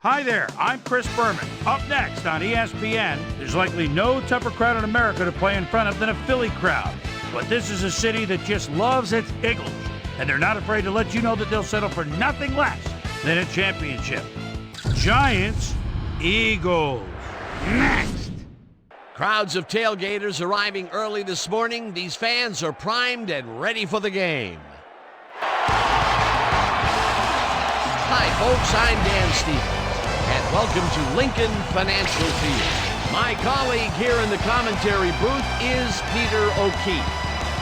Hi there, I'm Chris Berman. Up next on ESPN, there's likely no tougher crowd in America to play in front of than a Philly crowd. But this is a city that just loves its Eagles, and they're not afraid to let you know that they'll settle for nothing less than a championship. Giants, Eagles. Next. Crowds of tailgaters arriving early this morning. These fans are primed and ready for the game. Hi, folks. I'm Dan Stevens. And welcome to Lincoln Financial Field. My colleague here in the commentary booth is Peter O'Keefe.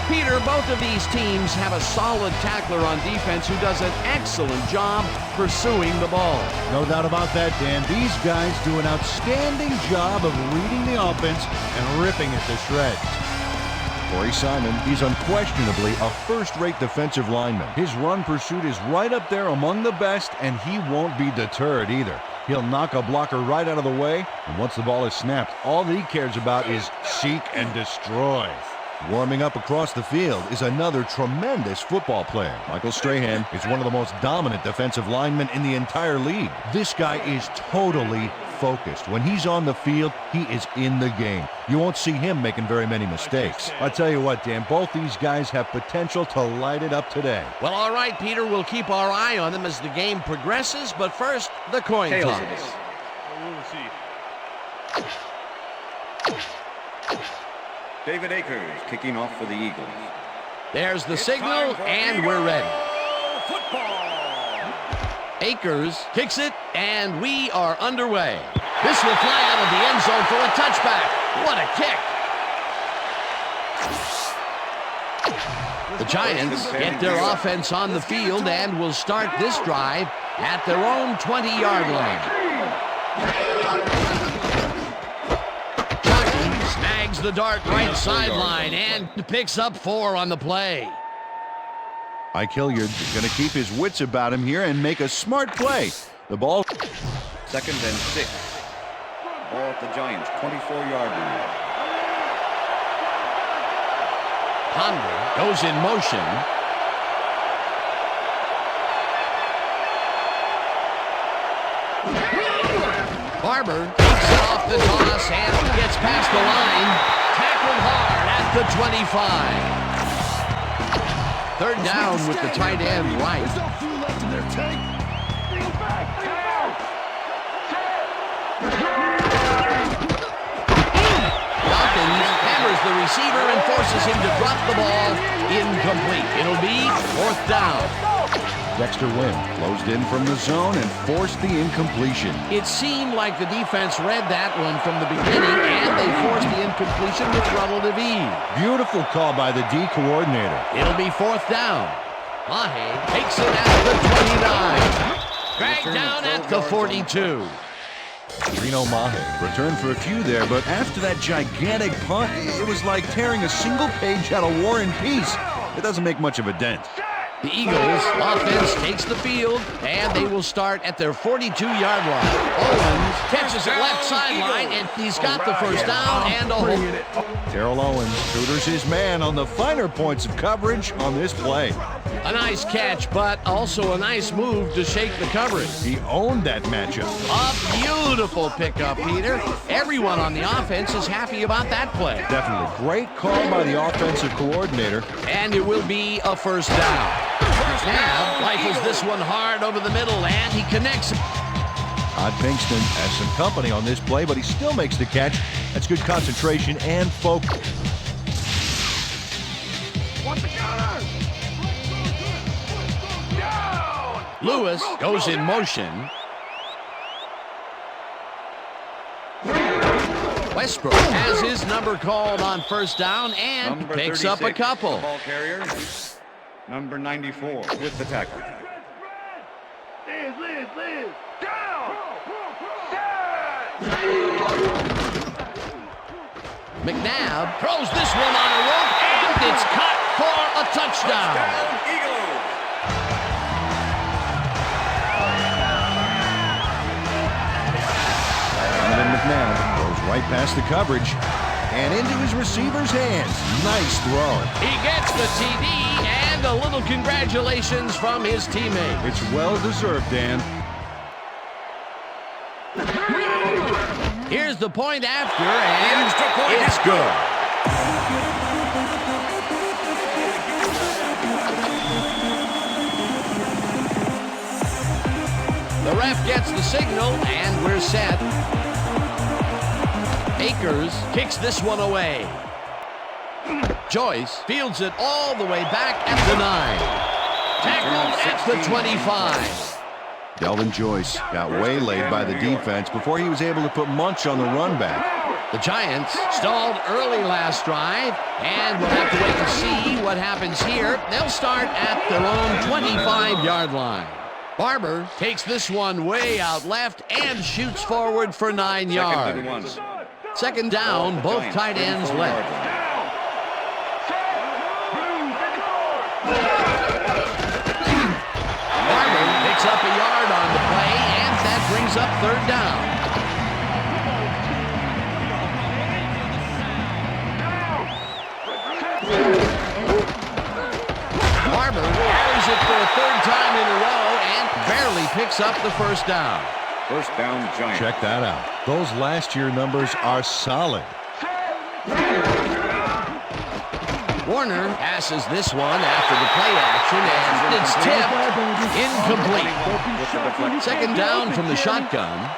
Peter, both of these teams have a solid tackler on defense who does an excellent job pursuing the ball. No doubt about that, Dan. These guys do an outstanding job of reading the offense and ripping it to shreds. Corey Simon, he's unquestionably a first-rate defensive lineman. His run pursuit is right up there among the best, and he won't be deterred either. He'll knock a blocker right out of the way, and once the ball is snapped, all that he cares about is seek and destroy. Warming up across the field is another tremendous football player. Michael Strahan is one of the most dominant defensive linemen in the entire league. This guy is totally focused. When he's on the field, he is in the game. You won't see him making very many mistakes. I'll tell you what, Dan, both these guys have potential to light it up today. Well, all right, Peter, we'll keep our eye on them as the game progresses, but first, the coin toss. David Akers kicking off for the Eagles. There's the signal, and we're ready. Akers kicks it, and we are underway. This will fly out of the end zone for a touchback. What a kick. The Giants get their offense on the field and will start this drive at their own 20-yard line. Snags the dart right sideline and picks up 4 on the play. Ike Hilliard is going to keep his wits about him here and make a smart play. The ball. 2nd and 6. Ball at the Giants' 24-yard line. Ponder goes in motion. Barber takes it off the toss and gets past the line. Tackled hard at the 25. 3rd down with the tight end right. Dawkins hammers the receiver and forces him to drop the ball. Incomplete. It'll be 4th down. Dexter Wynn closed in from the zone and forced the incompletion. It seemed like the defense read that one from the beginning, and they forced the incompletion with relative ease. Beautiful call by the D coordinator. It'll be 4th down. Mahe takes it at the 29. Dragged down at the 42. Reno Mahe returned for a few there, but after that gigantic punt, it was like tearing a single page out of War and Peace. It doesn't make much of a dent. The Eagles offense takes the field, and they will start at their 42-yard line. Owens catches it left sideline, and he's got the first down and a hold. Terrell Owens tutors his man on the finer points of coverage on this play. A nice catch, but also a nice move to shake the coverage. He owned that matchup. A beautiful pickup, Peter. Everyone on the offense is happy about that play. Definitely. Great call by the offensive coordinator. And it will be a 1st down. Now, rifles this one hard over the middle, and he connects. Todd Pinkston has some company on this play, but he still makes the catch. That's good concentration and focus. Lewis goes in motion. Westbrook has his number called on 1st down and Number picks up a couple. Ball carrier. Number 94 with the tackle. Liz, down! McNabb throws this one on a rope, and it's caught for a touchdown. McNabb goes right past the coverage and into his receiver's hands. Nice throw. He gets the TD and a little congratulations from his teammate. It's well deserved, Dan. Here's the point after, and it's good. The ref gets the signal, and we're set. Akers kicks this one away. Joyce fields it all the way back at the 9. Tackled at the 25. Delvin Joyce got waylaid by the defense before he was able to put Munch on the run back. The Giants stalled early last drive, and we'll have to wait and see what happens here. They'll start at their own 25-yard line. Barber takes this one way out left and shoots forward for 9 yards. Second down, both tight ends left. Barber picks up a yard on the play, and that brings up third down. Barber carries it for a third time in a row and barely picks up the first down. First down, Giants. Check that out. Those last year numbers are solid. Warner passes this one after the play action, and it's tipped. Incomplete. Second down from the shotgun.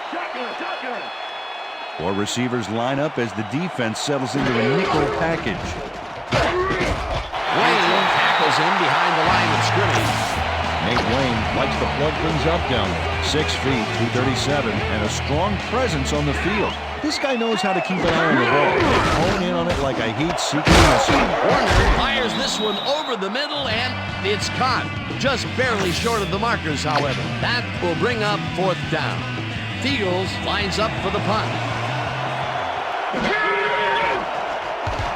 4 receivers line up as the defense settles into a nickel package. Wayne tackles him behind the line of scrimmage. Nate Wayne likes to plug things up down there. 6 feet, 237, and a strong presence on the field. This guy knows how to keep an eye on the ball. Hone in on it like a heat-seeking missile. Warner fires this one over the middle, and it's caught. Just barely short of the markers, however. That will bring up fourth down. Fields lines up for the punt.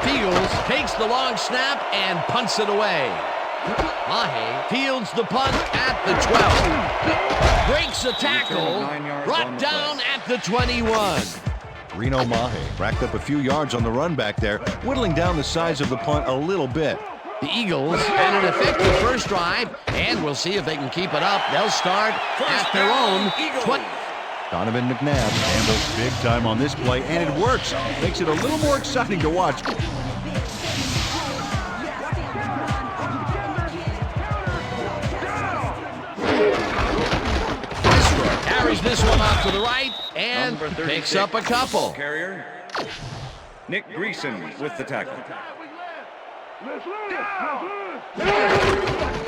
Fields takes the long snap and punts it away. Mahe fields the punt at the 12. Breaks a tackle. Brought down at the 21. Reno Mahe racked up a few yards on the run back there, whittling down the size of the punt a little bit. The Eagles had an effective first drive, and we'll see if they can keep it up. They'll start at their own 20. Donovan McNabb handles big time on this play, and it works. Makes it a little more exciting to watch. Carries this one off to the right and picks up a couple. Carrier. Nick Greason with the tackle.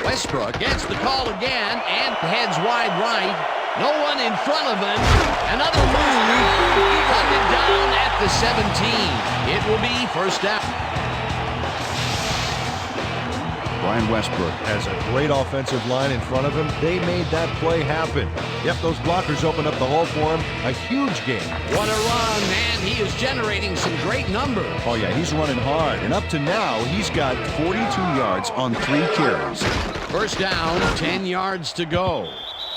Westbrook gets the call again and heads wide right. No one in front of him. Another move. Hunted down at the 17. It will be first down. Brian Westbrook has a great offensive line in front of him. They made that play happen. Yep, those blockers opened up the hole for him. A huge game. What a run, man. He is generating some great numbers. Oh, yeah, he's running hard. And up to now, he's got 42 yards on 3 carries. First down, 10 yards to go.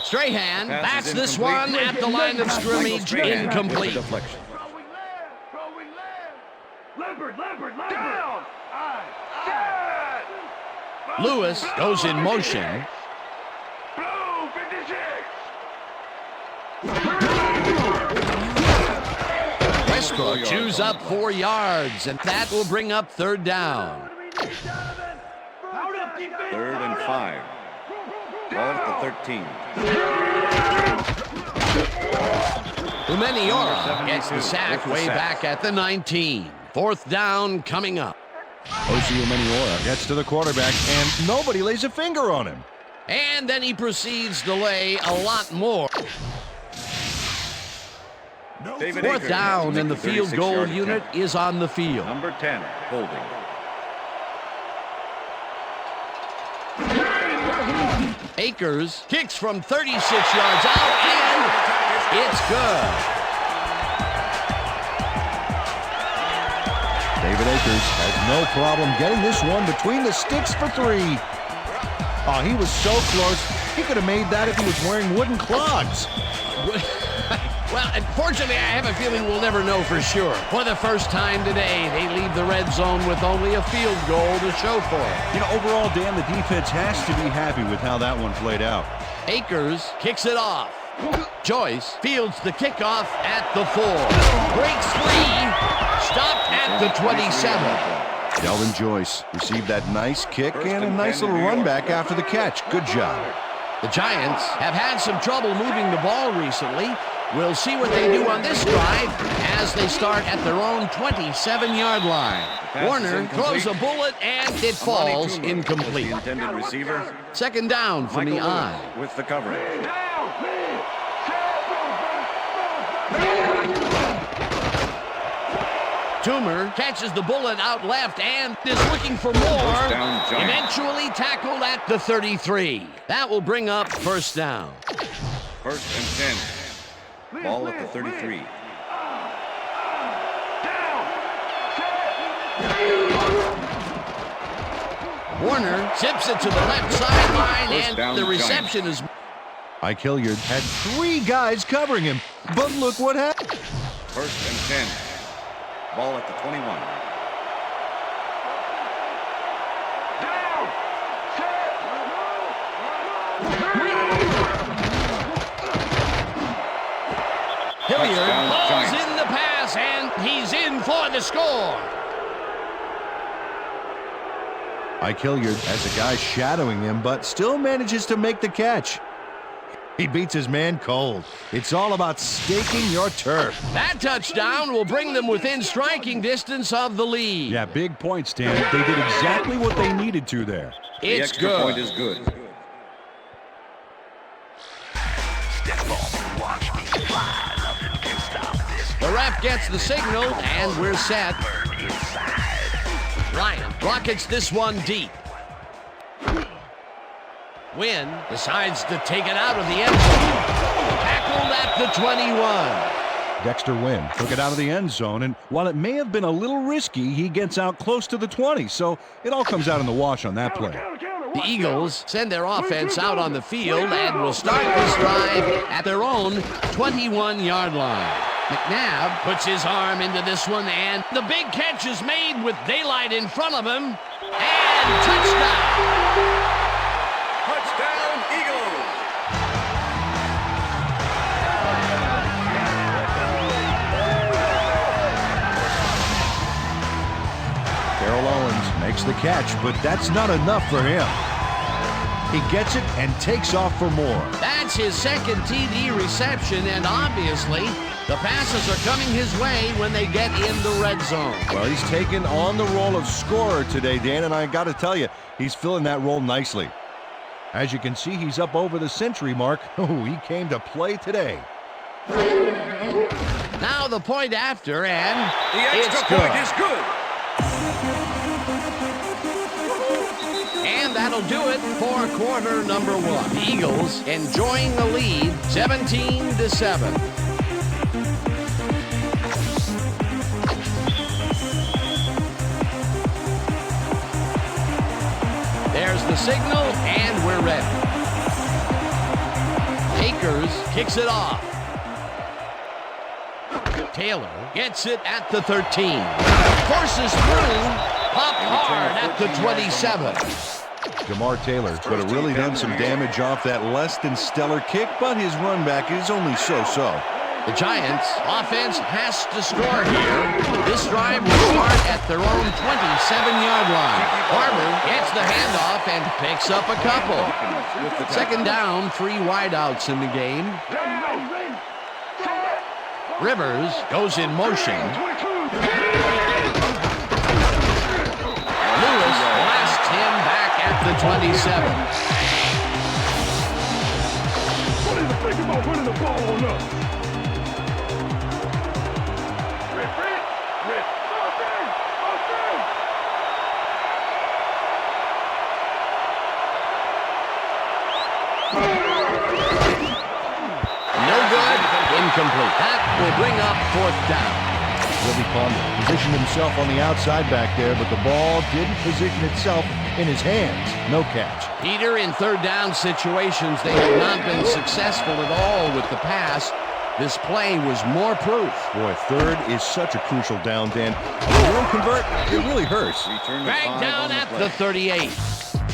Strahan bats this one at the line of scrimmage. Incomplete. Lewis goes in motion. Westbrook chews up 4 yards, and that will bring up third down. 3rd and 5. Ball at the 13. Umeniora gets the sack way back at the 19. Fourth down coming up. Osi Umeniora gets to the quarterback, and nobody lays a finger on him. And then he proceeds to lay a lot more. Fourth down, and the field goal unit is on the field. Number 10, holding. Akers kicks from 36 yards out, and it's good. David Akers has no problem getting this one between the sticks for 3. Oh, he was so close. He could have made that if he was wearing wooden clogs. Well, unfortunately, I have a feeling we'll never know for sure. For the first time today, they leave the red zone with only a field goal to show for it. You know, overall, Dan, the defense has to be happy with how that one played out. Akers kicks it off. Joyce fields the kickoff at the 4. Breaks free. Stopped at the 27. Delvin Joyce received that nice kick and a nice little run back after the catch. Good job. The Giants have had some trouble moving the ball recently. We'll see what they do on this drive as they start at their own 27-yard line. Warner throws a bullet and it falls incomplete. The intended receiver. Second down from the I. With the coverage. Toomer catches the bullet out left and is looking for more. Eventually tackled at the 33. That will bring up first down. First and 10. Ball at the 33. Warner tips it to the left sideline and the reception is... Ike Hilliard had 3 guys covering him, but look what happened. First and 10. Ball at the 21. Hilliard hauls in the pass, and he's in for the score. Ike Hilliard has a guy shadowing him, but still manages to make the catch. He beats his man cold. It's all about staking your turf. That touchdown will bring them within striking distance of the lead. Yeah, big point, Stan. They did exactly what they needed to there. The It's extra good. point is good. The ref gets the signal, and we're set. Ryan rockets this one deep. Wynn decides to take it out of the end zone. Tackled at the 21. Dexter Wynn took it out of the end zone, and while it may have been a little risky, he gets out close to the 20, so it all comes out in the wash on that play. The Eagles send their offense out on the field and will start this drive at their own 21-yard line. McNabb puts his arm into this one, and the big catch is made with daylight in front of him. And touchdown! Touchdown, Eagles! Terrell Owens makes the catch, but that's not enough for him. He gets it and takes off for more. That's his second TD reception, and obviously the passes are coming his way when they get in the red zone. Well, he's taken on the role of scorer today, Dan, and I got to tell you, he's filling that role nicely. As you can see, he's up over the century mark. Oh, he came to play today. Now the point after, and The extra it's good. point is good. And that'll do it for quarter number 1. The Eagles enjoying the lead, 17-7. There's the signal, and we're ready. Akers kicks it off. Taylor gets it at the 13. Forces through. Pop hard at the 27. Jamar Taylor could have really done some damage off that less than stellar kick, but his run back is only so-so. The Giants offense has to score here. This drive will start at their own 27-yard line. Barber gets the handoff and picks up a couple. Second down, 3 wideouts in the game. Rivers goes in motion. Lewis blasts him back at the 27. What do you think about running the ball on us? No good. Incomplete. That will bring up fourth down. Willie Palmer positioned himself on the outside back there, but the ball didn't position itself in his hands. No catch. Peter, in third down situations, they have not been successful at all with the pass. This play was more proof. Boy, third is such a crucial down, Dan. If you don't convert, it really hurts. Return to Dragged 5 down on the at play. the 38.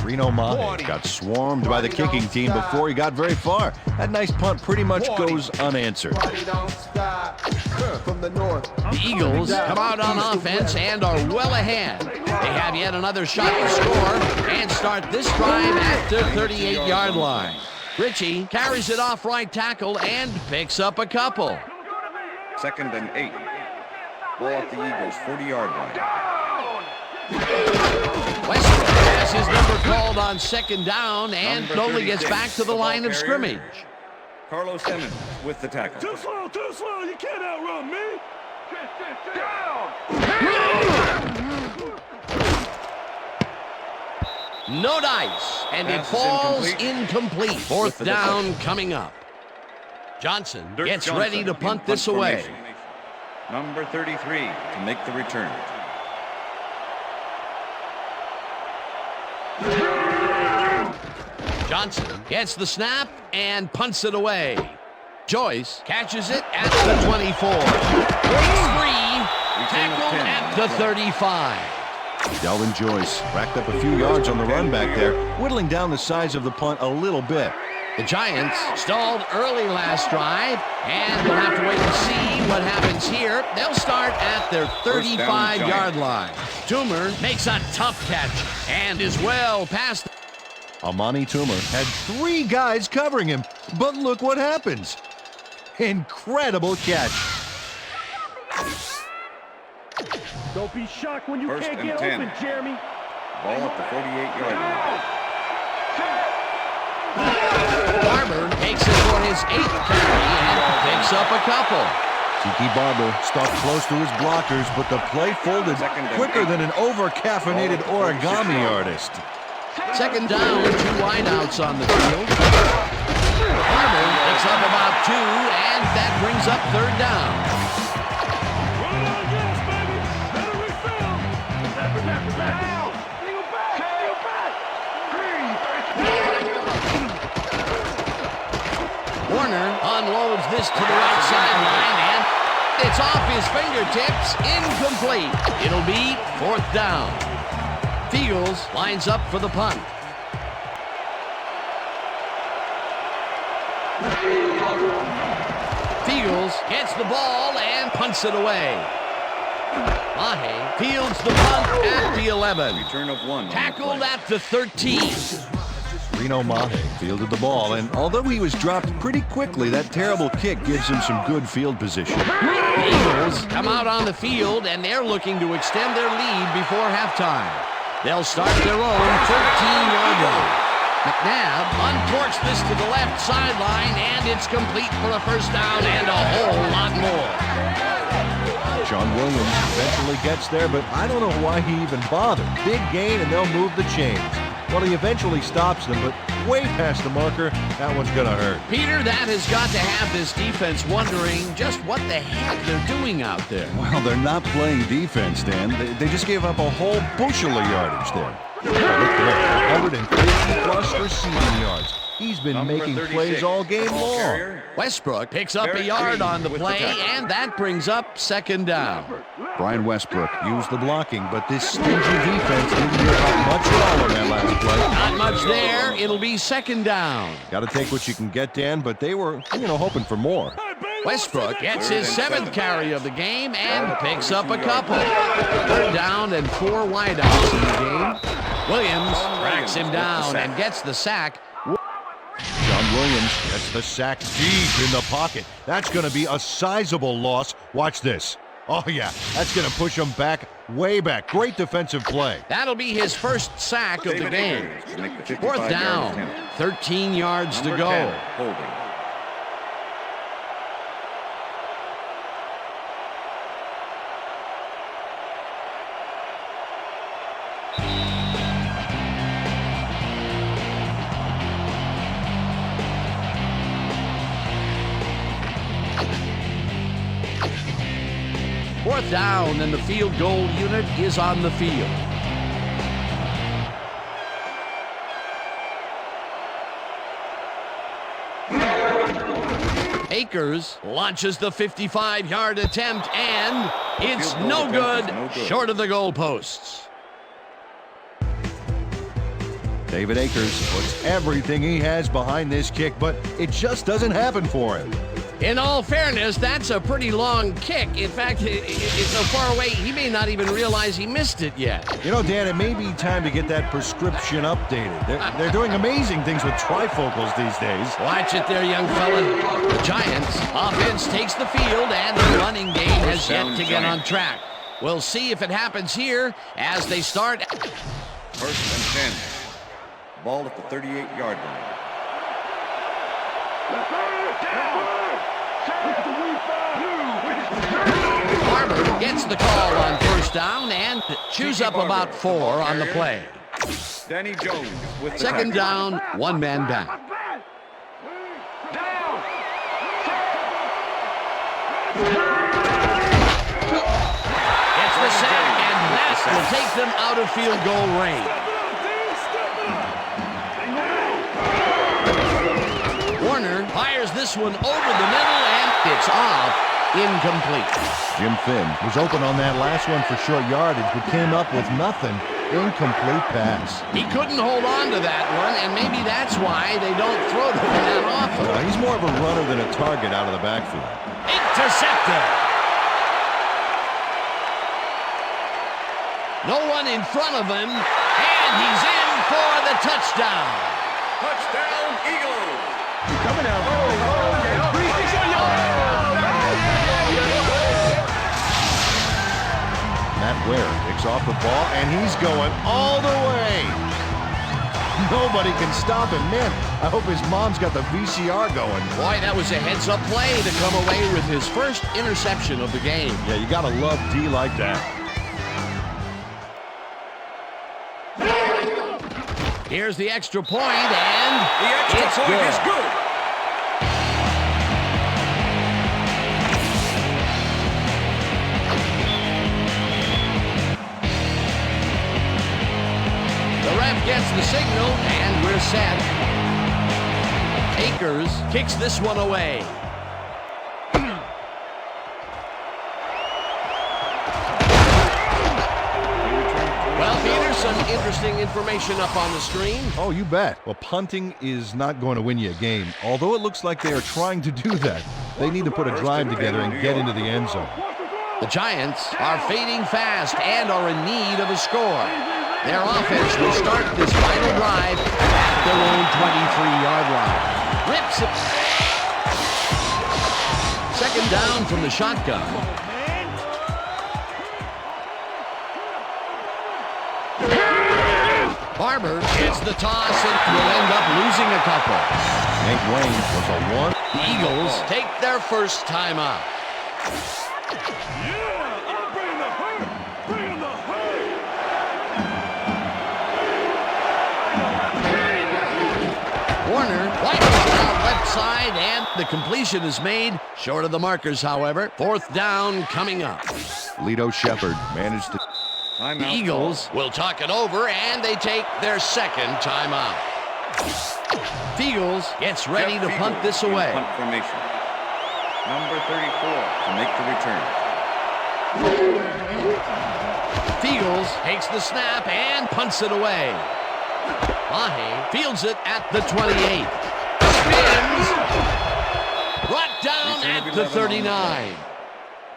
Reno Mahe got swarmed by the kicking team before he got very far. That nice punt pretty much goes unanswered. The Eagles come out on offense and are well ahead. They have yet another shot to score and start this drive at the 38-yard line. Ritchie carries it off right tackle and picks up a couple. 2nd and 8. Ball at the Eagles' 40-yard line. Westbrook has his number called on 2nd down and only gets back to the line of scrimmage. Carlos Emmons with the tackle. Too slow, you can't outrun me. No dice, and it Pass is falls incomplete. incomplete. 4th the down deflection. coming up. Johnson Dirk gets Johnson ready to in punt punt this away. formation. Number 33 to make the return. Johnson gets the snap and punts it away. Joyce catches it at the 24. Breaks free. Tackled at the 35. Delvin Joyce racked up a few yards on the run back there, whittling down the size of the punt a little bit. The Giants stalled early last drive, and we'll have to wait and see what happens here. They'll start at their 35-yard line. Toomer makes a tough catch and is well past. Amani Toomer had 3 guys covering him, but look what happens. Incredible catch. Don't be shocked when you 1st can't and get 10. open, Jeremy. Ball at the 48-yard line. Barber takes it for his 8th carry and picks up a couple. Tiki Barber stuck close to his blockers, but the play folded 2nd and quicker 8. than an over-caffeinated origami artist. 2nd down, 2 wideouts on the field. Barber picks up about 2, and that brings up 3rd down. Run on the gas, baby. Let it refill. Down. Single back. Warner unloads this to the right sideline, and it's off his fingertips, incomplete. It'll be 4th down. Fields lines up for the punt. Fields gets the ball and punts it away. Mahe fields the punt at the 11. Return of 1. Tackled at the 13. Reno Mahe fielded the ball, and although he was dropped pretty quickly, that terrible kick gives him some good field position. The Eagles come out on the field, and they're looking to extend their lead before halftime. They'll start their own 13-yard line. McNabb untorched this to the left sideline, and it's complete for a 1st down and a whole lot more. John Williams eventually gets there, but I don't know why he even bothered. Big gain, and they'll move the chains. Well, he eventually stops them, but way past the marker, that one's going to hurt. Peter, that has got to have this defense wondering just what the heck they're doing out there. Well, they're not playing defense, Dan. They just gave up a whole bushel of yardage there. Look there, 150-plus receiving yards. He's been Number making 36, plays all game ball long. carrier. Westbrook picks up a Barrett yard Green on the with the play, tackle. and that brings up 2nd down. Brian Westbrook used the blocking, but this stingy defense didn't give up much at all on that last play. Not much there. It'll be 2nd down. Got to take what you can get, Dan, but they were, hoping for more. Westbrook gets his 7th carry of the game and picks up a couple. 3rd down and 4 wideouts in the game. Williams tracks him down and gets the sack. John Williams gets the sack deep in the pocket. That's going to be a sizable loss. Watch this. Oh, yeah, that's going to push him back, way back. Great defensive play. That'll be his 1st sack of the David game. Akers to make the 4th 55-yard down, attempt. 13 yards to Number go. 10, holding. Fourth down, and the field goal unit is on the field. Akers launches the 55-yard attempt, and it's Field goal no attempt good, is no good. short of the goalposts. David Akers puts everything he has behind this kick, but it just doesn't happen for him. In all fairness, that's a pretty long kick. In fact, it's so far away, he may not even realize he missed it yet. You know, Dan, it may be time to get that prescription updated. They're doing amazing things with trifocals these days. Watch it there, young fella. The Giants offense takes the field, and the running game has yet to get on track. We'll see if it happens here as they start. 1st and 10. Ball at the 38-yard line. Barber gets the call on 1st down and chews up about 4 on the play. Danny Jones with the 2nd tackle. down, 1 man back. It's the sack, and that will take them out of field goal range. Warner fires this one over the middle, and it's off, incomplete. Jim Finn was open on that last one for short yardage, but came up with nothing. Incomplete pass. He couldn't hold on to that one, and maybe that's why they don't throw to him that often. He's more of a runner than a target out of the backfield. Intercepted. No one in front of him, and he's in for the touchdown. Touchdown, Eagles! Coming out. Matt Ware picks off the ball, and he's going all the way. Nobody can stop him. Man, I hope his mom's got the VCR going. Boy, that was a heads-up play to come away with his first interception of the game. Yeah, you got to love D like that. Here's the extra point, and The extra it's point good. is good. The ref gets the signal, and we're set. Akers kicks this one away. Well, Peter, some interesting information up on the screen. Oh, you bet. Well, punting is not going to win you a game, although it looks like they are trying to do that. They need to put a drive together and get into the end zone. The Giants are fading fast and are in need of a score. Their offense will start this final drive at their own 23-yard line. Rips it. 2nd down from the shotgun. Barber gets the toss and will end up losing a couple. Nate Wayne was a one. The Eagles take their first time out. Warner wipes out left side, and the completion is made. Short of the markers, however. 4th down coming up. Lito Shepard managed to... The Timeout. Eagles will talk it over, and they take their 2nd timeout. Fields gets ready Jeff to punt Fiegel this in away. Punt formation. Number 34 to make the return. Fields takes the snap and punts it away. Mahe fields it at the 28. Spins. Brought down at the 39.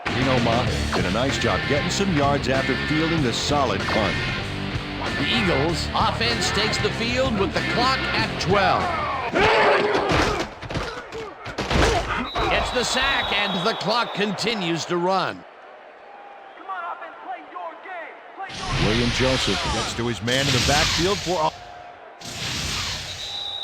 Gino Mahe did a nice job getting some yards after fielding the solid punt. The Eagles offense takes the field with the clock at 12. Gets the sack, and the clock continues to run. William Joseph gets to his man in the backfield for...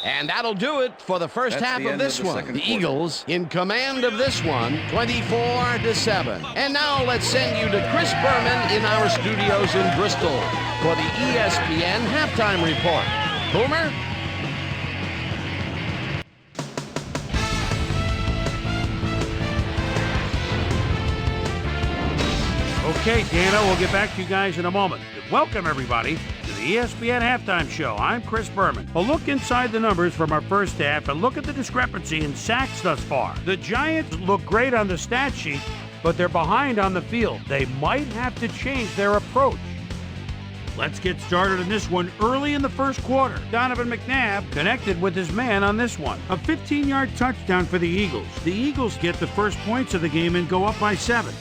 And that'll do it for the first That's half the of end this of the one. second The quarter. Eagles in command of this one, 24-7. And now let's send you to Chris Berman in our studios in Bristol for the ESPN Halftime Report. Boomer? Okay, Dana, we'll get back to you guys in a moment. Welcome, everybody, to the ESPN Halftime Show. I'm Chris Berman. A look inside the numbers from our first half and look at the discrepancy in sacks thus far. The Giants look great on the stat sheet, but they're behind on the field. They might have to change their approach. Let's get started in this one early in the first quarter. Donovan McNabb connected with his man on this one. A 15-yard touchdown for the Eagles. The Eagles get the first points of the game and go up by 7.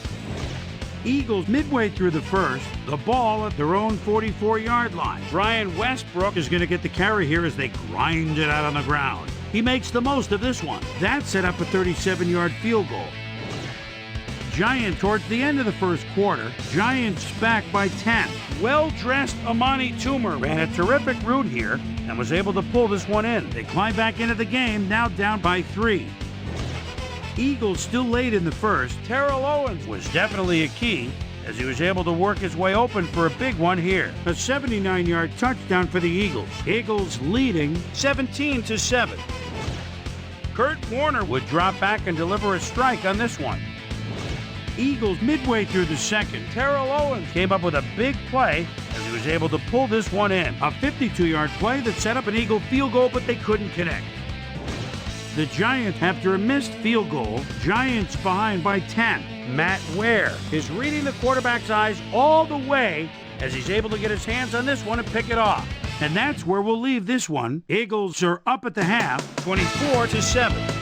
Eagles midway through the first, the ball at their own 44-yard line. Brian Westbrook is going to get the carry here as they grind it out on the ground. He makes the most of this one. That set up a 37-yard field goal. Giant towards the end of the first quarter. Giants back by 10. Well-dressed Amani Toomer ran a terrific route here and was able to pull this one in. They climb back into the game, now down by 3. Eagles still late in the first. Terrell Owens was definitely a key as he was able to work his way open for a big one here. A 79-yard touchdown for the Eagles. Eagles leading 17-7. Kurt Warner would drop back and deliver a strike on this one. Eagles midway through the second. Terrell Owens came up with a big play as he was able to pull this one in. A 52-yard play that set up an Eagle field goal, but they couldn't connect. The Giants, after a missed field goal, Giants behind by 10. Matt Ware is reading the quarterback's eyes all the way as he's able to get his hands on this one and pick it off. And that's where we'll leave this one. Eagles are up at the half, 24-7.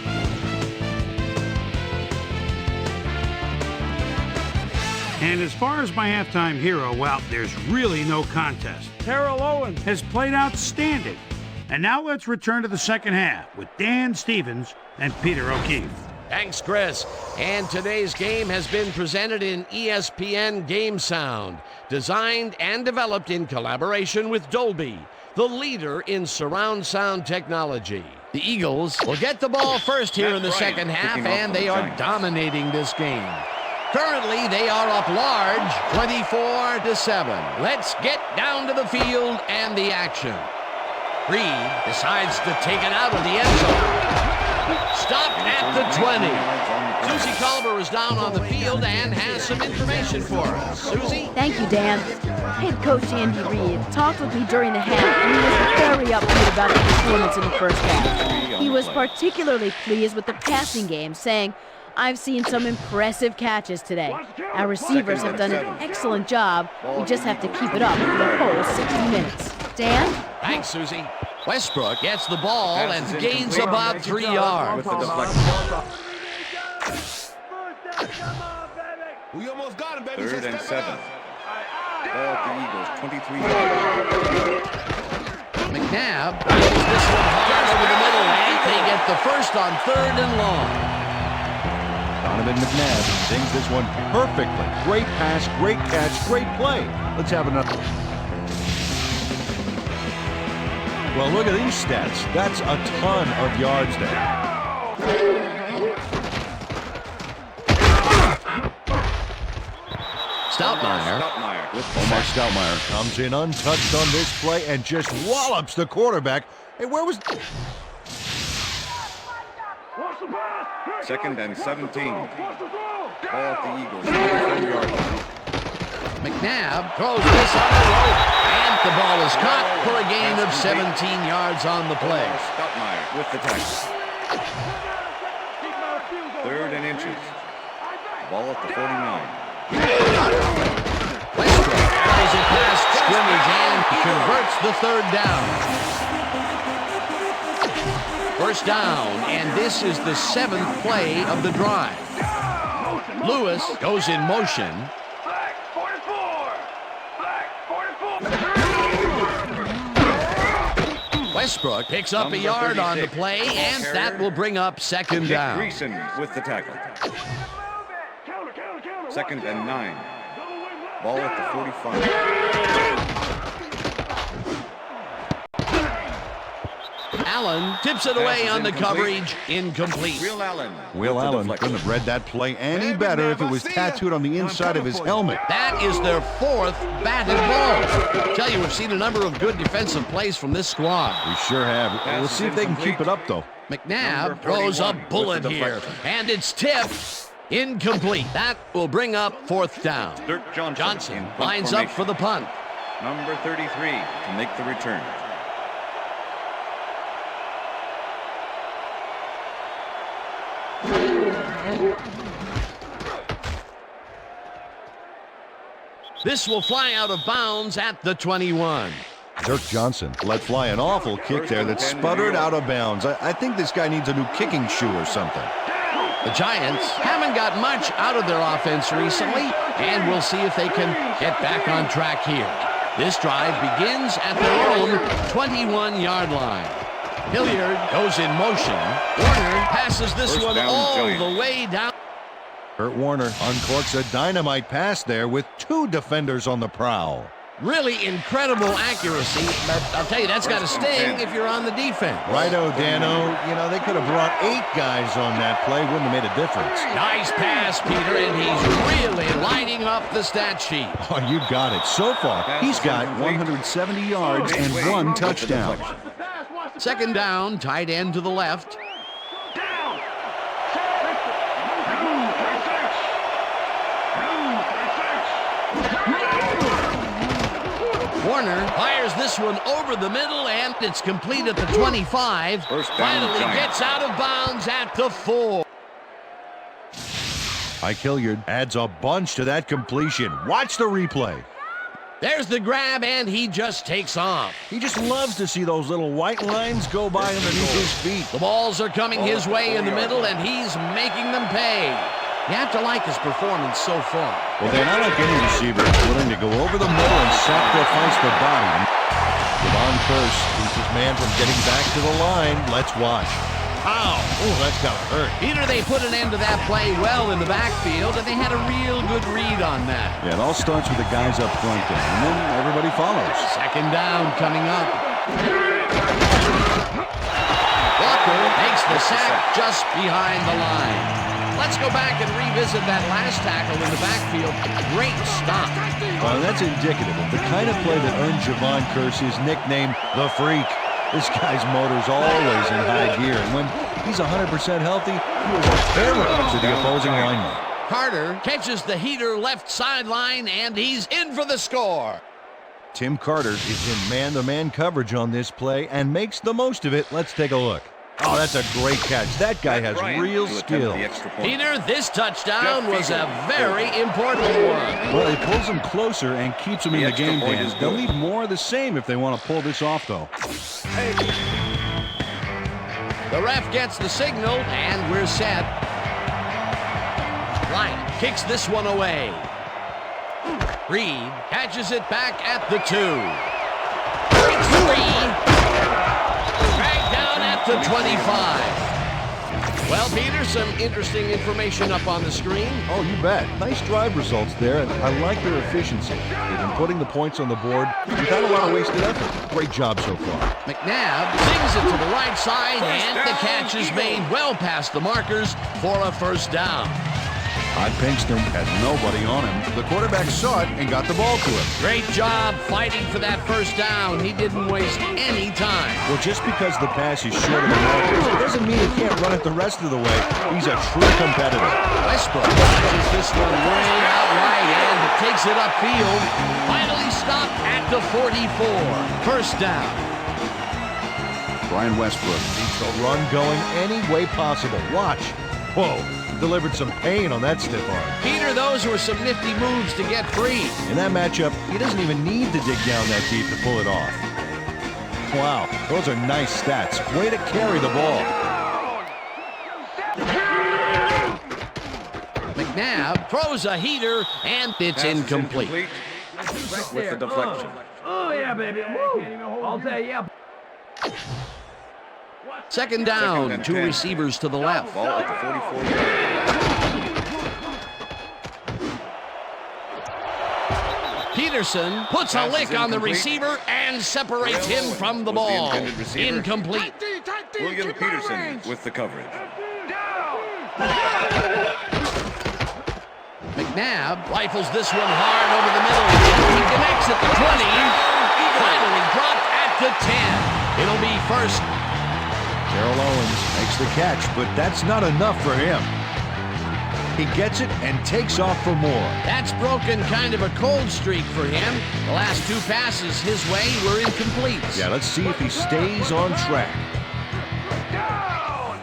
And as far as my halftime hero, well, there's really no contest. Terrell Owens has played outstanding. And now let's return to the second half with Dan Stevens and Peter O'Keefe. Thanks, Chris. And today's game has been presented in ESPN Game Sound, designed and developed in collaboration with Dolby, the leader in surround sound technology. The Eagles will get the ball first here in the second half, and they are dominating this game. Currently, they are up large, 24-7. Let's get down to the field and the action. Reed decides to take it out of the end zone. Stopped at the 20. Susie Culver is down on the field and has some information for us. Susie? Thank you, Dan. Head coach Andy Reid talked with me during the half, and he was very upbeat about the performance in the first half. He was particularly pleased with the passing game, saying, "I've seen some impressive catches today. Our receivers have done an excellent job. We just have to keep it up for the whole 60 minutes. Dan? Thanks, Susie. Westbrook gets the ball and gains about 3 yards. With the deflection. We almost got him, baby. 3rd and 7. Ball at the Eagles, 23 yards. McNabb throws this one hard over the middle, and they get the first on 3rd and long. Donovan McNabb sings this one perfectly. Great pass, great catch, great play. Let's have another. Well, look at these stats. That's a ton of yards there. Stoutmire with Omar Stoutmire comes in untouched on this play and just wallops the quarterback. Hey, where was... Watch the pass. 2nd and 17. Ball at the Eagles, 24-yard line. McNabb throws this on the rope, and the ball is caught for a gain of 17 yards on the play. Stoutmire with the tackle. 3rd and inches. Ball at the 49. Westbrook plays it past scrimmage and converts the 3rd down. 1st down, and this is the 7th play of the drive. Lewis goes in motion. Black 44. Black 44. Westbrook picks up a yard on the play, and that will bring up 2nd down. Greason with the tackle. Counter. 2nd and 9. Ball at the 45. Allen tips it away on the coverage. Incomplete. Will Allen. Will Allen couldn't have read that play any better if it was tattooed on the inside of his helmet. That is their 4th batted ball. Tell you, we've seen a number of good defensive plays from this squad. We sure have. We'll see if they can keep it up, though. McNabb throws a bullet here, and it's tipped. Incomplete. That will bring up 4th down. Dirk Johnson in punt lines up formation. for the punt. Number 33 to make the return. This will fly out of bounds at the 21. Dirk Johnson let fly an awful kick there that sputtered out of bounds. I think this guy needs a new kicking shoe or something. The Giants haven't got much out of their offense recently, and we'll see if they can get back on track here. This drive begins at their own 21-yard line. Hilliard goes in motion. Warner passes this First one down, all Giants. the way down. Kurt Warner uncorks a dynamite pass there with 2 defenders on the prowl. Really incredible accuracy, but I'll tell you, that's got to sting if you're on the defense. Righto, Dano. You know, they could have brought 8 guys on that play. Wouldn't have made a difference. Nice pass, Peter, and he's really lighting up the stat sheet. Oh, you got it. So far, he's got 170 yards and 1 touchdown. Second down, tight end to the left. Warner fires this one over the middle, and it's complete at the 25. First down, Finally Giants. gets out of bounds at the 4. Ike Hilliard adds a bunch to that completion. Watch the replay. There's the grab, and he just takes off. He just loves to see those little white lines go by underneath his feet. The balls are coming his way in the middle, and he's making them pay. You have to like his performance so far. Well, they're not like any receiver willing to go over the middle and sacrifice the body. Devon Kearse keeps his man from getting back to the line. Let's watch. Ow! Oh, that's gotta hurt. Peter, they put an end to that play well in the backfield, and they had a real good read on that. Yeah, it all starts with the guys up front there, and then everybody follows. Second down coming up. Walker makes the sack just behind the line. Let's go back and revisit that last tackle in the backfield. Great stop. Well, that's indicative of the kind of play that earned Devon Kearse his nickname, The Freak. This guy's motor's always in high gear, and when he's 100% healthy, he is a terror to the opposing lineman. Carter catches the heater left sideline, and he's in for the score. Tim Carter is in man-to-man coverage on this play and makes the most of it. Let's take a look. Oh, that's a great catch. That guy has real skill. Peter, this touchdown was a very important one. Well, it pulls him closer and keeps him in the game, Dan. They'll need more of the same if they want to pull this off, though. The ref gets the signal, and we're set. Bryant kicks this one away. Reed catches it back at the 2. It's 3. Dragged down at the 25. Well, Peter, some interesting information up on the screen. Oh, you bet. Nice drive results there, and I like their efficiency. They've been putting the points on the board without a lot of wasted effort. Great job so far. McNabb sings it to the right side, and the catch is made well past the markers for a first down. Todd Pinkston had nobody on him. The quarterback saw it and got the ball to him. Great job fighting for that first down. He didn't waste any time. Well, just because the pass is short of the markers, it doesn't mean he can't run it the rest of the way. He's a true competitor. Westbrook watches this one way out right and takes it upfield. Finally stopped at the 44. First down. Brian Westbrook needs the run going any way possible. Watch. Whoa. Delivered some pain on that stiff arm. Peter, those were some nifty moves to get free. In that matchup, he doesn't even need to dig down that deep to pull it off. Wow, those are nice stats. Way to carry the ball. McNabb throws a heater, and it's incomplete. With the deflection. Oh, yeah, baby. Woo. I'll say, yeah. Second down, and 2 10. receivers to the left. Ball at the 44-yard line. Peterson puts a Pass is lick on the incomplete. receiver and separates him from the Was the ball. intended receiver. Incomplete. William Peterson with the coverage. McNabb rifles this one hard over the middle. He connects at the 20. Finally dropped at the 10. It'll be first. Terrell Owens makes the catch, but that's not enough for him. He gets it and takes off for more. That's broken kind of a cold streak for him. The last 2 passes his way were incomplete. Yeah, let's see if he stays on track.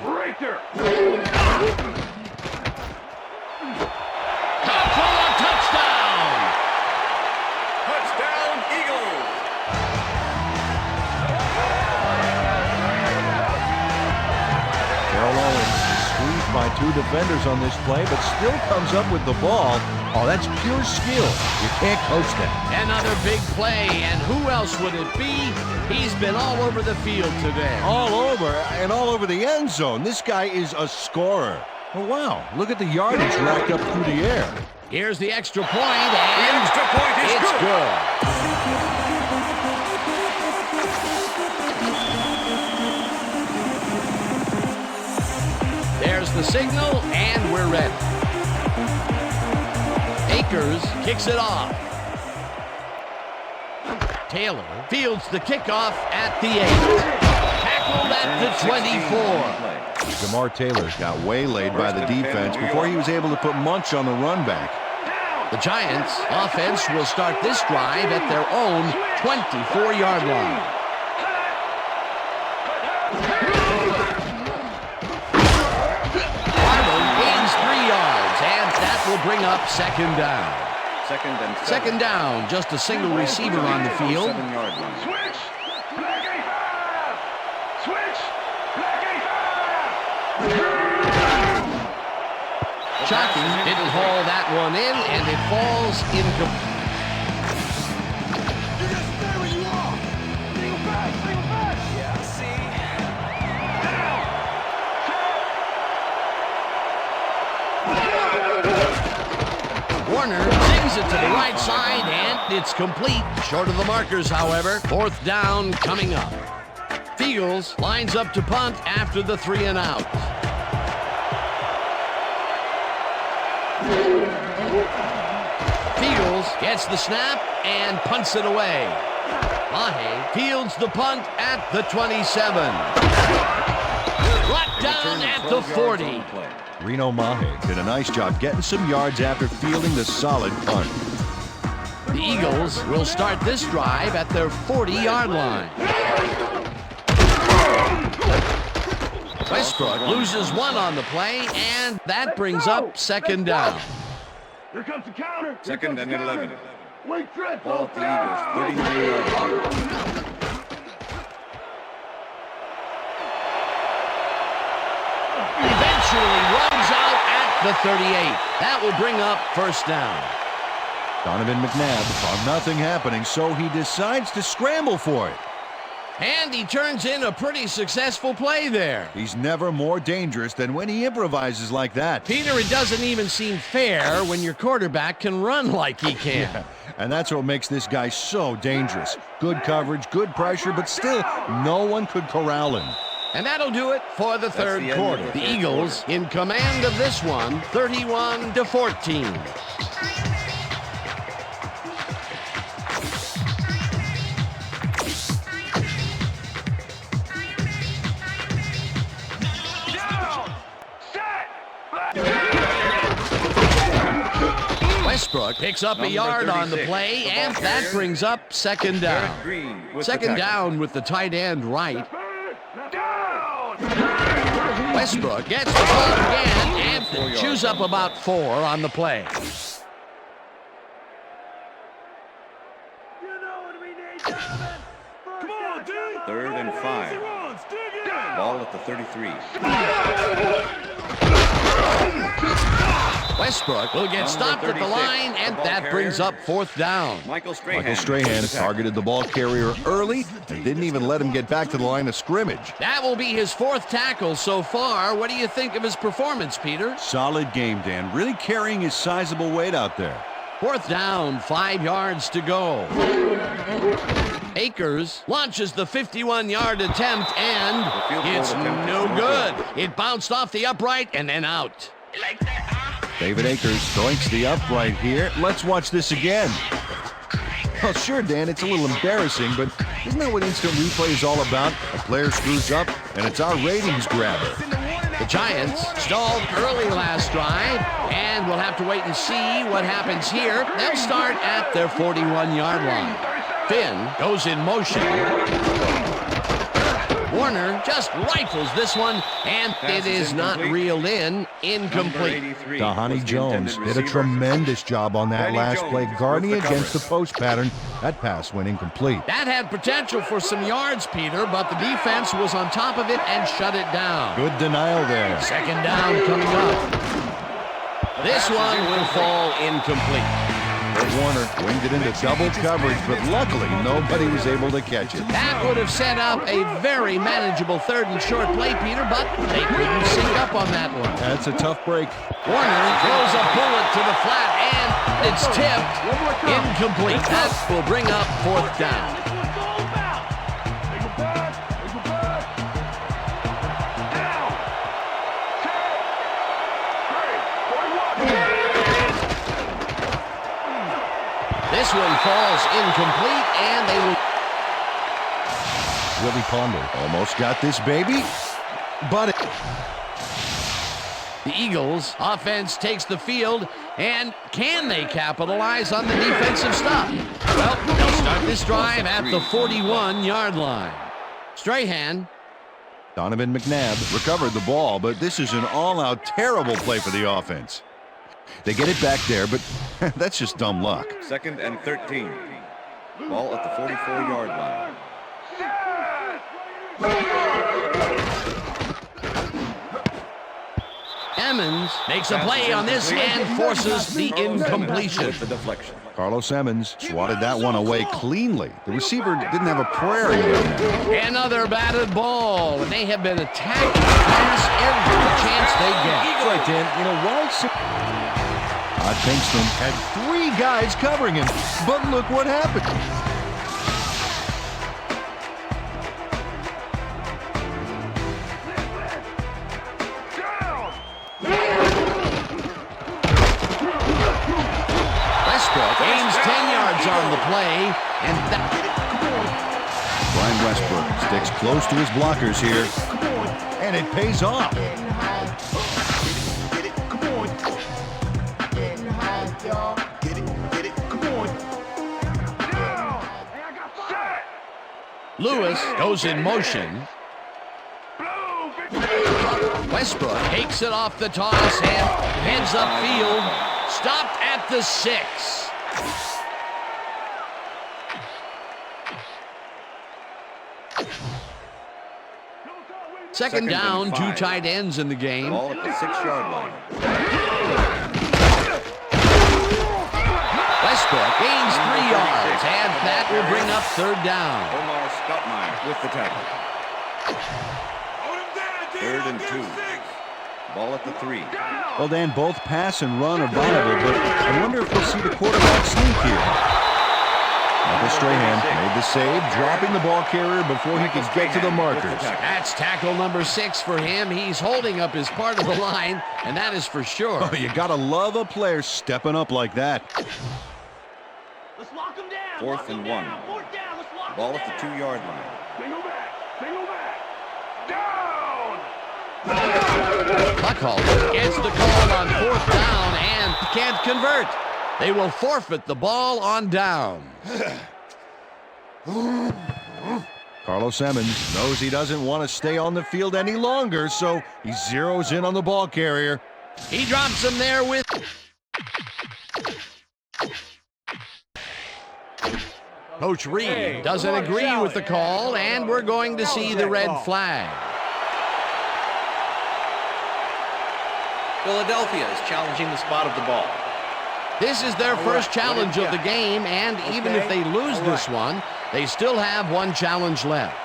Right there. Caught for a touchdown. Eagles. Terrell Owens is squeezed by 2 defenders on this play, but still comes up with the ball. Oh, that's pure skill. You can't coach that. Another big play, and who else would it be? He's been all over the field today. All over, and all over the end zone. This guy is a scorer. Oh, wow. Look at the yardage racked up through the air. Here's the extra point, and The extra point is it's good. There's the signal, and we're ready. Akers kicks it off. Taylor fields the kickoff at the 8. Tackled at the 24. Jamar Taylor got waylaid by the defense before he was able to put Munch on the run back. The Giants offense will start this drive at their own 24-yard line. Arnold gains 3 yards, and that will bring up second down. Second down, just a single receiver on the field. 7-yard line. Switch! Black A5! Switch! Black A5! Shockey didn't haul that one in, and it falls incomplete. You just stay where you are! Single back! Single back! Yeah, I see. Warner sings it to the right side, and it's complete. Short of the markers, however. 4th down coming up. Fields lines up to punt after the 3 and out. Fields gets the snap and punts it away. Mahe fields the punt at the 27. Brought down at the 40. Reno Mahe did a nice job getting some yards after fielding the solid punt. The Eagles will start this drive at their 40-yard line. Westbrook loses 1 on the play, and that brings up second down. Here comes the counter. Second and 11. Wait, threat. Ball at the Eagles, 39-yard line. Eventually runs out at the 38. That will bring up first down. Donovan McNabb saw nothing happening, so he decides to scramble for it. And he turns in a pretty successful play there. He's never more dangerous than when he improvises like that. Peter, it doesn't even seem fair when your quarterback can run like he can. Yeah, and that's what makes this guy so dangerous. Good coverage, good pressure, but still, no one could corral him. And that'll do it for the third the end quarter. of the The third Eagles in command of this one, 31-14. Westbrook picks up a yard on the play, and that brings up second down. Second down with the tight end right. Westbrook gets the ball again and chews up about 4 on the play. Come on, dude. 3rd and 5. Ball at the 33. Westbrook will get stopped at the line, and that brings up 4th down. Michael Strahan targeted the ball carrier early and didn't even let him get back to the line of scrimmage. That will be his 4th tackle so far. What do you think of his performance, Peter? Solid game, Dan. Really carrying his sizable weight out there. 4th down, 5 yards to go. Akers launches the 51-yard attempt, and it's no good. It bounced off the upright and then out. David Akers doinks the upright here. Let's watch this again. Well, sure, Dan, it's a little embarrassing, but isn't that what instant replay is all about? A player screws up, and it's our ratings grabber. The Giants stalled early last drive, and we'll have to wait and see what happens here. They'll start at their 41-yard line. Finn goes in motion. Warner just rifles this one, and it is not reeled in. Incomplete. Dahani Jones did a tremendous job on that last play, guarding against the post pattern. That pass went incomplete. That had potential for some yards, Peter, but the defense was on top of it and shut it down. Good denial there. Second down coming up. This one will fall incomplete. Warner winged it into double coverage, but luckily nobody was able to catch it. That would have set up a very manageable third and short play, Peter, but they couldn't sync up on that one. That's a tough break. Warner throws a bullet to the flat, and it's tipped. Incomplete. That will bring up fourth down. This one falls incomplete, and they will... Willie Ponder almost got this baby, but The Eagles offense takes the field, and can they capitalize on the defensive stop? Well, they'll start this drive at the 41-yard line. Strahan. Donovan McNabb recovered the ball, but this is an all-out terrible play for the offense. They get it back there, but that's just dumb luck. 2nd and 13. Ball at the 44-yard line. Emmons makes a play on this and forces the incompletion. With the deflection. Carlos Emmons swatted that one away cleanly. The receiver didn't have a prayer in there. Another batted ball, and they have been attacking the pass every chance they get. That's right, Dan. You know, Todd Pinkston had 3 guys covering him, but look what happened. Westbrook gains 10 yards on the play, and that... Brian Westbrook sticks close to his blockers here, and it pays off. Lewis goes in motion. Westbrook takes it off the toss and heads upfield. Stopped at the 6. Second down, 2 tight ends in the game. Ball at the 6-yard line. Westbrook gains 3 yards, and that will bring up third down. Omar Stottmeyer with the tackle. 3rd and 2. Ball at the 3. Well, Dan, both pass and run are viable, but I wonder if we'll see the quarterback sneak here. Michael Strahan made the save, dropping the ball carrier before he could get to the markers. That's tackle number 6 for him. He's holding up his part of the line, and that is for sure. Oh, you gotta love a player stepping up like that. Let's lock him down. 4th and 1. Ball at the 2-yard line. Single back. Down. Buckholz gets the call on 4th down and can't convert. They will forfeit the ball on down. Carlos Emmons knows he doesn't want to stay on the field any longer, so he zeroes in on the ball carrier. He drops him there with... Coach Reed doesn't agree with the call, and we're going to see the red flag. Philadelphia is challenging the spot of the ball. This is their first challenge of the game, and even if they lose this one, they still have 1 challenge left.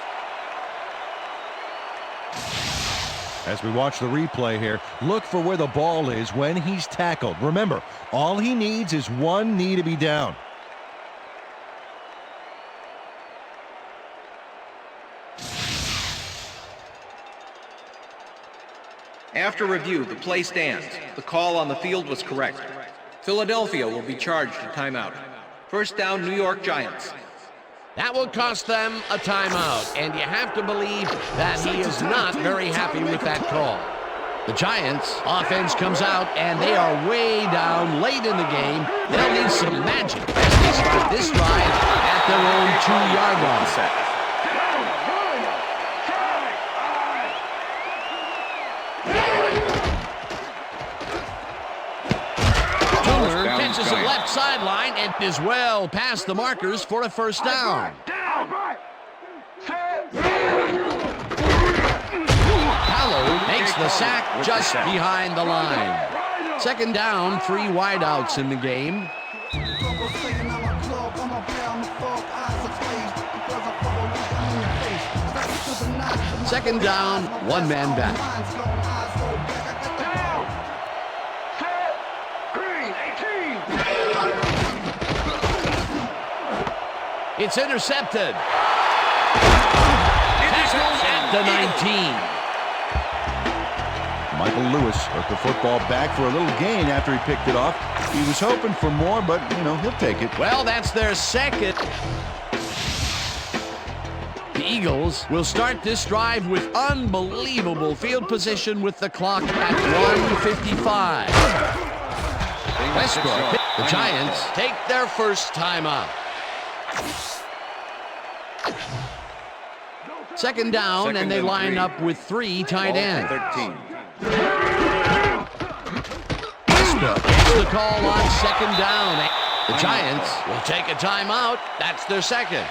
As we watch the replay here, look for where the ball is when he's tackled. Remember, all he needs is 1 knee to be down. After review, the play stands. The call on the field was correct. Philadelphia will be charged a timeout. First down, New York Giants. That will cost them a timeout, and you have to believe that he is not very happy with that call. The Giants offense comes out, and they are way down late in the game. They'll need some magic as they start this drive at their own 2-yard line. And is well past the markers for a first down. Paolo makes the sack just behind the line. Second down, 3 wideouts in the game. Second down, 1 man back. It's intercepted. Tackled at the 19. Michael Lewis took the football back for a little gain after he picked it off. He was hoping for more, but, he'll take it. Well, that's their second. The Eagles will start this drive with unbelievable field position with the clock at 1:55. Westbrook. The Giants take their first timeout. Second down, and they line up with 3 tight ends. Westbrook gets the call on second down. The Giants will take a timeout. That's their second.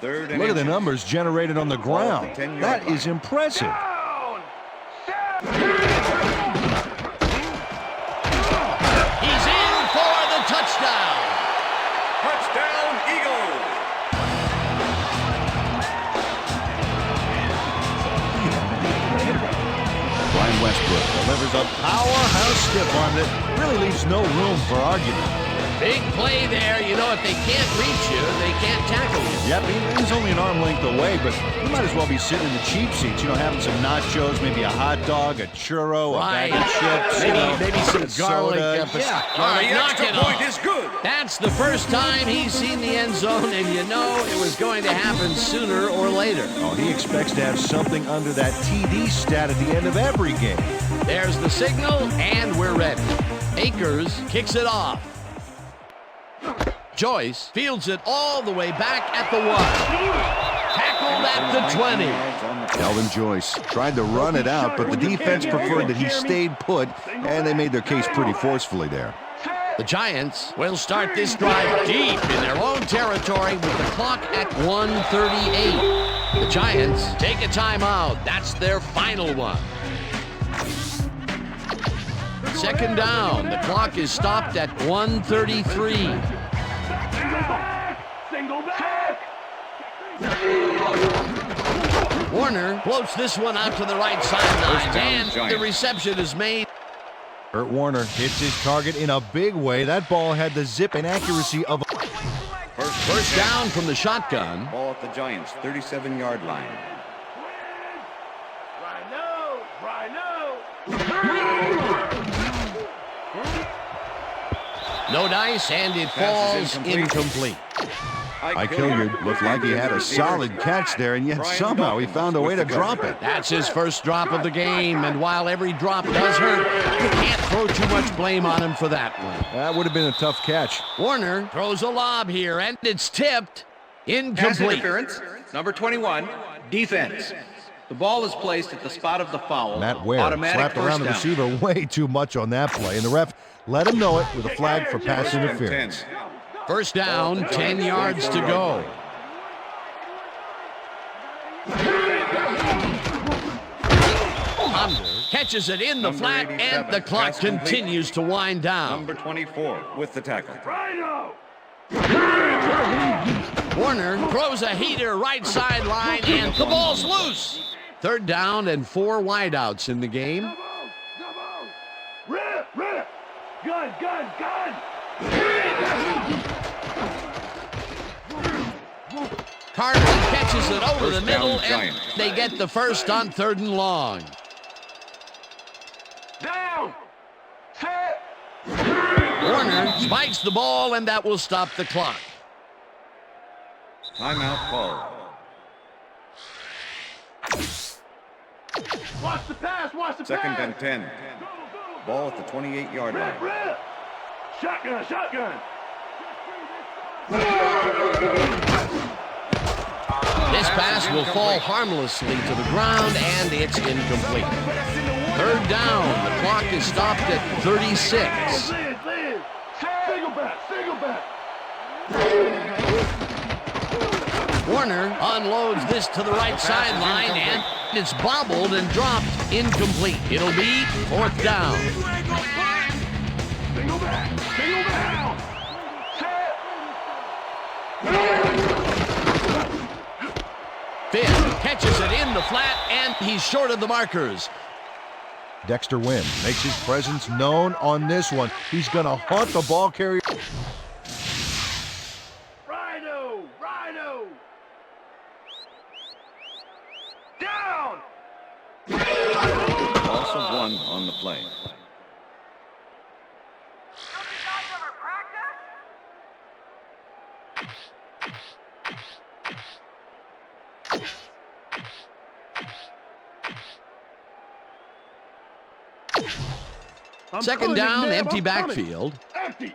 Look at the numbers generated on the ground. That is impressive. He's in for the touchdown. Touchdown, Eagles! Brian Westbrook delivers a powerhouse stiff-arm that really leaves no room for argument. Big play there. You know, if they can't reach you, they can't tackle you. Yep, he's only an arm length away, but he might as well be sitting in the cheap seats, having some nachos, maybe a hot dog, a churro, a bag of chips, maybe some garlic. soda. All right, knock it off. Is good. That's the first time he's seen the end zone, and it was going to happen sooner or later. Oh, he expects to have something under that TD stat at the end of every game. There's the signal, and we're ready. Akers kicks it off. Joyce fields it all the way back at the 1. Tackled at the 20. Calvin Joyce tried to run it out, but the defense preferred that he stayed put, and they made their case pretty forcefully there. The Giants will start this drive deep in their own territory with the clock at 1:38. The Giants take a timeout. That's their final one. Second down. The clock is stopped at 1:33. Single back! Warner floats this one out to the right sideline, and the reception is made. Kurt Warner hits his target in a big way. That ball had the zip and accuracy of a... First down from the shotgun. Ball at the Giants' 37-yard line. No dice, and it falls incomplete. Ike Hilliard looked like he had a solid catch there, and yet somehow he found a way to drop it. That's his first drop of the game, and while every drop does hurt, you can't throw too much blame on him for that one. That would have been a tough catch. Warner throws a lob here, and it's tipped. Pass Incomplete. interference, number 21, defense. The ball is placed at the spot of the foul. Matt Ware Automatic slapped around the first down. receiver way too much on that play, and the ref let him know it with a flag for pass interference. First down, 10 yards to go. Ponder catches it in the flat, and the clock continues to wind down. Number 24 with the tackle. Warner throws a heater right sideline, and the ball's loose. Third down and 4 wideouts in the game. Rip! Gun! Carter catches it over the middle, and they get the first on 3rd and long. Down! Warner spikes the ball, and that will stop the clock. Timeout called. Watch the pass! Second and 10. Ball at the 28-yard line. Rip! Shotgun! This pass will fall harmlessly to the ground, and it's incomplete. Third down. The clock is stopped at 36. Single back. Warner unloads this to the right sideline, and it's bobbled and dropped incomplete. It'll be fourth down. Single back. Finn catches it in the flat, and he's short of the markers. Dexter Wynn makes his presence known on this one. He's going to hunt the ball carrier. Rhino. Down. Loss of 1 on the play. Second down, empty backfield. Empty.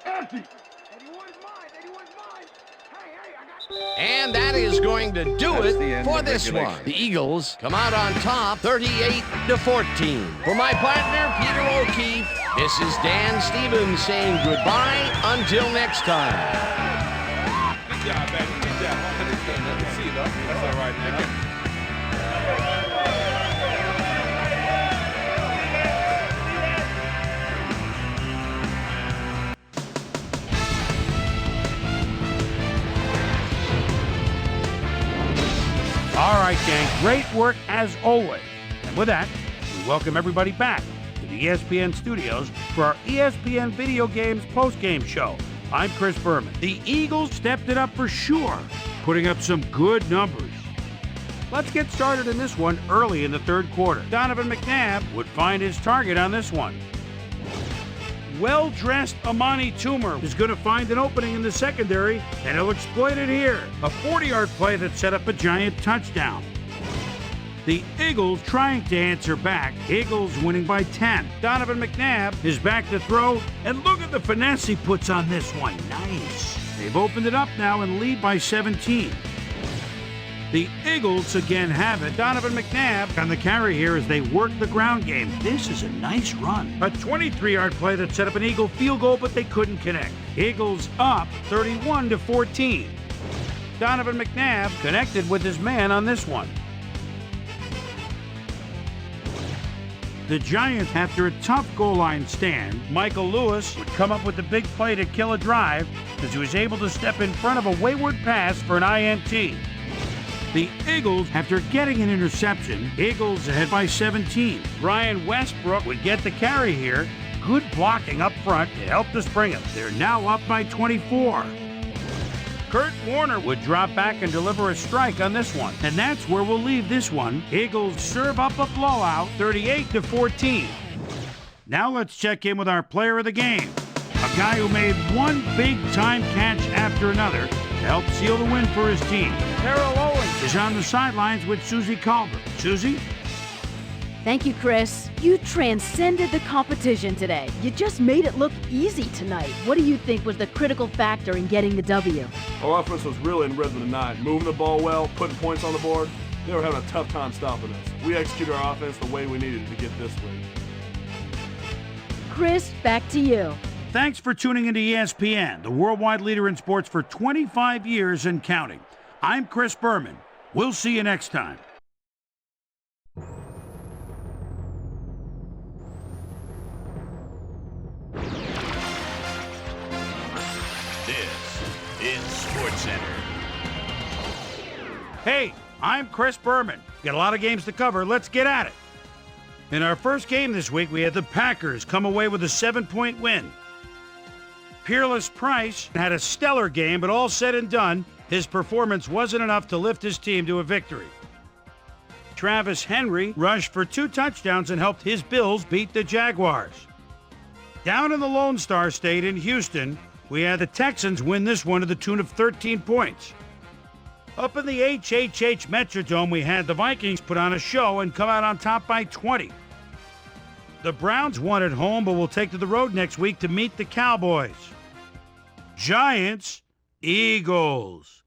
And that is going to do That's the it end for of this regulation. one. The Eagles come out on top, 38-14. For my partner, Peter O'Keefe, this is Dan Stevens saying goodbye until next time. Good job, baby. Good job. See you, though. That's all right, man. All right, gang, great work as always. And with that, we welcome everybody back to the ESPN studios for our ESPN Video Games postgame show. I'm Chris Berman. The Eagles stepped it up for sure, putting up some good numbers. Let's get started in this one early in the third quarter. Donovan McNabb would find his target on this one. Well-dressed Amani Toomer is going to find an opening in the secondary, and he'll exploit it here. A 40-yard play that set up a Giant touchdown. The Eagles trying to answer back. Eagles winning by 10. Donovan McNabb is back to throw, and look at the finesse he puts on this one. Nice. They've opened it up now and lead by 17. The Eagles again have it. Donovan McNabb on the carry here as they work the ground game. This is a nice run. A 23-yard play that set up an Eagle field goal, but they couldn't connect. Eagles up 31-14. Donovan McNabb connected with his man on this one. The Giants, after a tough goal line stand, Michael Lewis would come up with the big play to kill a drive as he was able to step in front of a wayward pass for an INT. The Eagles, after getting an interception, Eagles ahead by 17. Brian Westbrook would get the carry here. Good blocking up front to help to spring it. They're now up by 24. Kurt Warner would drop back and deliver a strike on this one. And that's where we'll leave this one. Eagles serve up a blowout, 38-14. Now let's check in with our player of the game. A guy who made one big-time catch after another to help seal the win for his team. Terrell Owens is on the sidelines with Susie Colbert. Susie? Thank you, Chris. You transcended the competition today. You just made it look easy tonight. What do you think was the critical factor in getting the W? Our offense was really in rhythm tonight, moving the ball well, putting points on the board. They were having a tough time stopping us. We executed our offense the way we needed to get this win. Chris, back to you. Thanks for tuning into ESPN, the worldwide leader in sports for 25 years and counting. I'm Chris Berman. We'll see you next time. This is SportsCenter. Hey, I'm Chris Berman. Got a lot of games to cover. Let's get at it. In our first game this week, we had the Packers come away with a 7-point win. Peerless Price had a stellar game, but all said and done, his performance wasn't enough to lift his team to a victory. Travis Henry rushed for 2 touchdowns and helped his Bills beat the Jaguars. Down in the Lone Star State in Houston, we had the Texans win this one to the tune of 13 points. Up in the HHH Metrodome, we had the Vikings put on a show and come out on top by 20. The Browns won at home, but will take to the road next week to meet the Cowboys. Giants, Eagles.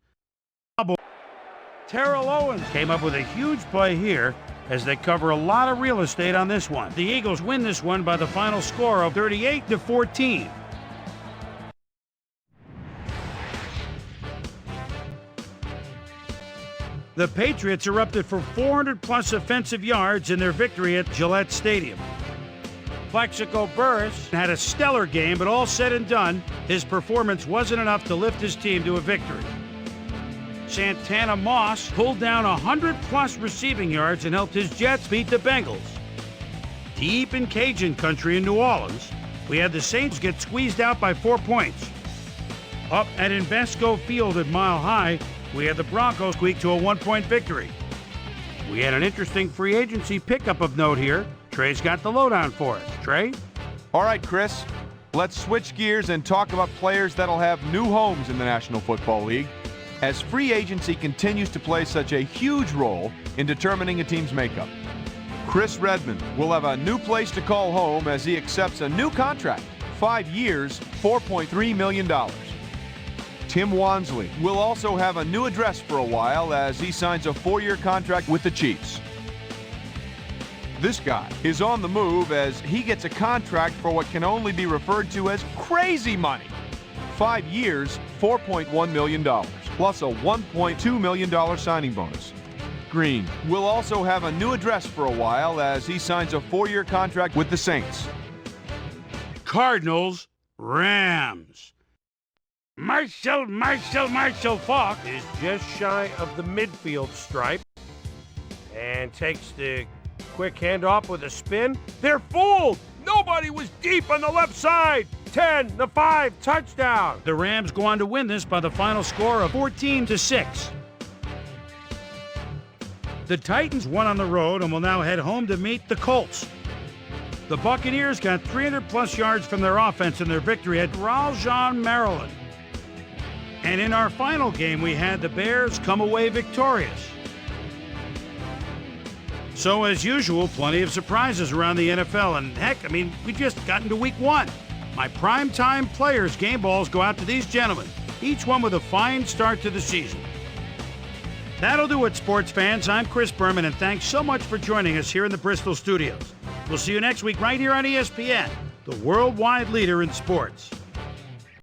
Terrell Owens came up with a huge play here as they cover a lot of real estate on this one. The Eagles win this one by the final score of 38-14. The Patriots erupted for 400-plus offensive yards in their victory at Gillette Stadium. Plexico Burress had a stellar game, but all said and done, his performance wasn't enough to lift his team to a victory. Santana Moss pulled down 100-plus receiving yards and helped his Jets beat the Bengals. Deep in Cajun country in New Orleans, we had the Saints get squeezed out by 4 points. Up at Invesco Field at Mile High, we had the Broncos squeak to a 1-point victory. We had an interesting free agency pickup of note here. Trey's got the lowdown for us. Trey? All right, Chris. Let's switch gears and talk about players that'll have new homes in the National Football League, as free agency continues to play such a huge role in determining a team's makeup. Chris Redman will have a new place to call home as he accepts a new contract, 5 years, $4.3 million. Tim Wansley will also have a new address for a while as he signs a 4-year contract with the Chiefs. This guy is on the move as he gets a contract for what can only be referred to as crazy money. 5 years, $4.1 million, plus a $1.2 million signing bonus. Green will also have a new address for a while as he signs a 4-year contract with the Saints. Cardinals, Rams. Marshall Faulk is just shy of the midfield stripe and takes the quick handoff with a spin. They're fooled! Nobody was deep on the left side! 10-5, touchdown! The Rams go on to win this by the final score of 14-6. The Titans won on the road and will now head home to meet the Colts. The Buccaneers got 300-plus yards from their offense in their victory at Raleigh, Maryland. And in our final game, we had the Bears come away victorious. So, as usual, plenty of surprises around the NFL. And heck, we just got into week 1. My primetime players' game balls go out to these gentlemen, each one with a fine start to the season. That'll do it, sports fans. I'm Chris Berman, and thanks so much for joining us here in the Bristol studios. We'll see you next week right here on ESPN, the worldwide leader in sports.